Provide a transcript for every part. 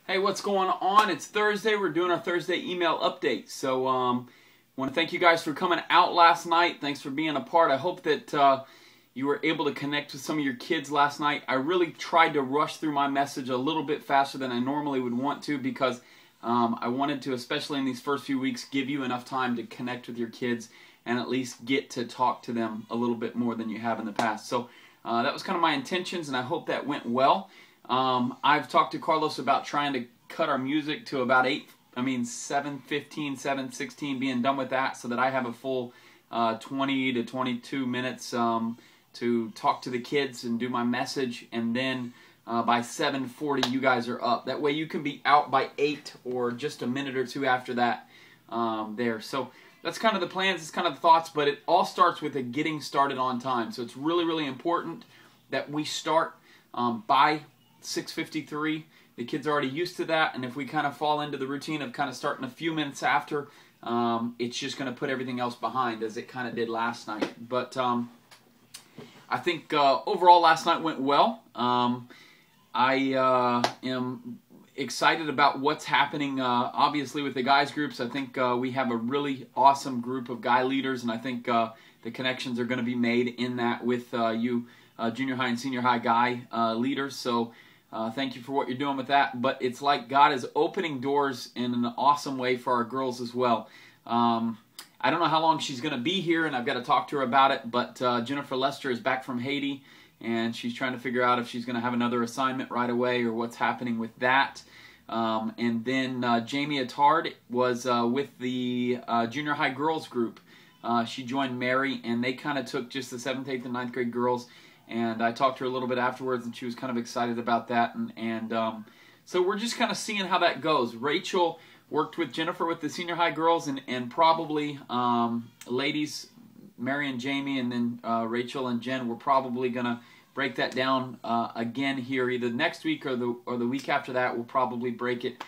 Hey, what's going on? It's Thursday. We're doing our Thursday email update. So, want to thank you guys for coming out last night. Thanks for being a part. I hope that you were able to connect with some of your kids last night. I really tried to rush through my message a little bit faster than I normally would want to because I wanted to, especially in these first few weeks, give you enough time to connect with your kids and at least get to talk to them a little bit more than you have in the past. So, that was kind of my intentions, and I hope that went well. I've talked to Carlos about trying to cut our music to about 7:15, 7:16, being done with that so that I have a full 20 to 22 minutes to talk to the kids and do my message, and then by 7:40 you guys are up. That way you can be out by 8 or just a minute or two after that there. So that's kind of the plans, it's kind of the thoughts, but it all starts with a getting started on time. So it's really, really important that we start by 6:53. The kids are already used to that, and if we kind of fall into the routine of kind of starting a few minutes after, it's just going to put everything else behind, as it kind of did last night. But I think overall last night went well. I am excited about what's happening, obviously, with the guys groups. I think we have a really awesome group of guy leaders, and I think the connections are going to be made in that with you junior high and senior high guy leaders. So thank you for what you're doing with that. But it's like God is opening doors in an awesome way for our girls as well. I don't know how long she's going to be here, and I've got to talk to her about it, but Jennifer Lester is back from Haiti, and she's trying to figure out if she's going to have another assignment right away or what's happening with that. And then Jamie Attard was with the junior high girls group. She joined Mary, and they kind of took just the 7th, 8th, and 9th grade girls, and I talked to her a little bit afterwards, and she was kind of excited about that. And so we're just kind of seeing how that goes. Rachel worked with Jennifer with the senior high girls, and probably ladies, Mary and Jamie, and then Rachel and Jen, we're probably going to break that down again here either next week or the week after that. We'll probably break it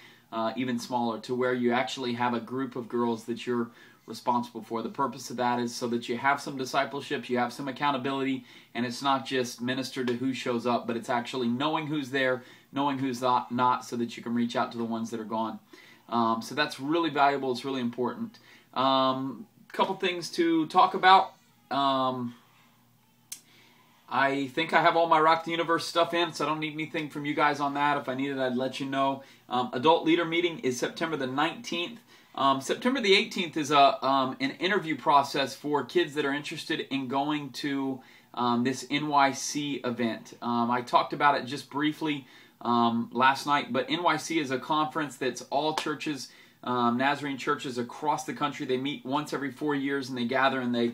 even smaller to where you actually have a group of girls that you're responsible for. The purpose of that is so that you have some discipleship, you have some accountability, and it's not just minister to who shows up, but it's actually knowing who's there, knowing who's not, so that you can reach out to the ones that are gone. So that's really valuable. It's really important. Couple things to talk about. I think I have all my Rock the Universe stuff in, so I don't need anything from you guys on that. If I need it, I'd let you know. Adult Leader Meeting is September the 19th. September the 18th is an interview process for kids that are interested in going to this NYC event. I talked about it just briefly last night, but NYC is a conference that's all churches, Nazarene churches across the country. They meet once every 4 years, and they gather, and they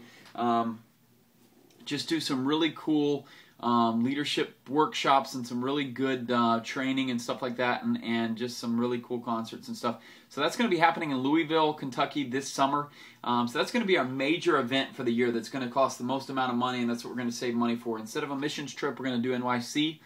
just do some really cool leadership workshops and some really good training and stuff like that, and just some really cool concerts and stuff. So that's going to be happening in Louisville, Kentucky this summer. So that's going to be our major event for the year that's going to cost the most amount of money, and that's what we're going to save money for. Instead of a missions trip, we're going to do NYC.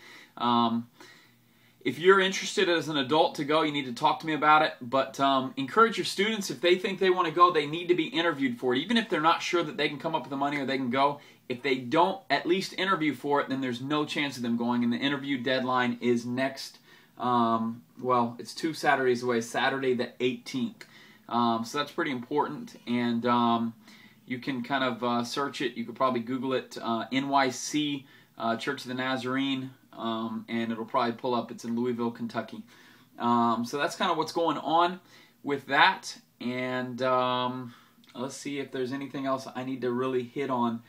If you're interested as an adult to go, you need to talk to me about it. But encourage your students, if they think they want to go, they need to be interviewed for it. Even if they're not sure that they can come up with the money or they can go, if they don't at least interview for it, then there's no chance of them going. And the interview deadline is next, well, it's 2 Saturdays away, Saturday the 18th. So that's pretty important. And you can kind of search it. You could probably Google it, NYC Church of the Nazarene. And it'll probably pull up. It's in Louisville, Kentucky. So that's kind of what's going on with that. And let's see if there's anything else I need to really hit on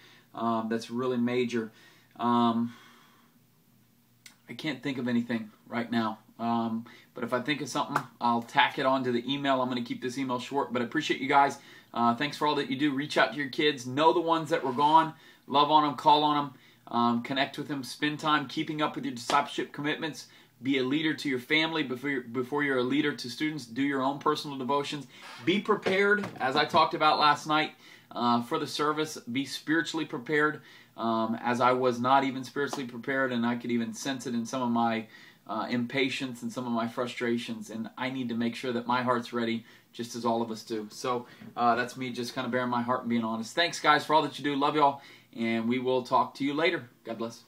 that's really major. I can't think of anything right now. But if I think of something, I'll tack it onto the email. I'm going to keep this email short, but I appreciate you guys. Thanks for all that you do. Reach out to your kids. Know the ones that were gone. Love on them. Call on them. Connect with them, spend time keeping up with your discipleship commitments, be a leader to your family before you're a leader to students, do your own personal devotions, be prepared, as I talked about last night, for the service, be spiritually prepared, as I was not even spiritually prepared, and I could even sense it in some of my impatience and some of my frustrations, and I need to make sure that my heart's ready, just as all of us do. So that's me just kind of bearing my heart and being honest. Thanks, guys, for all that you do. Love y'all. And we will talk to you later. God bless.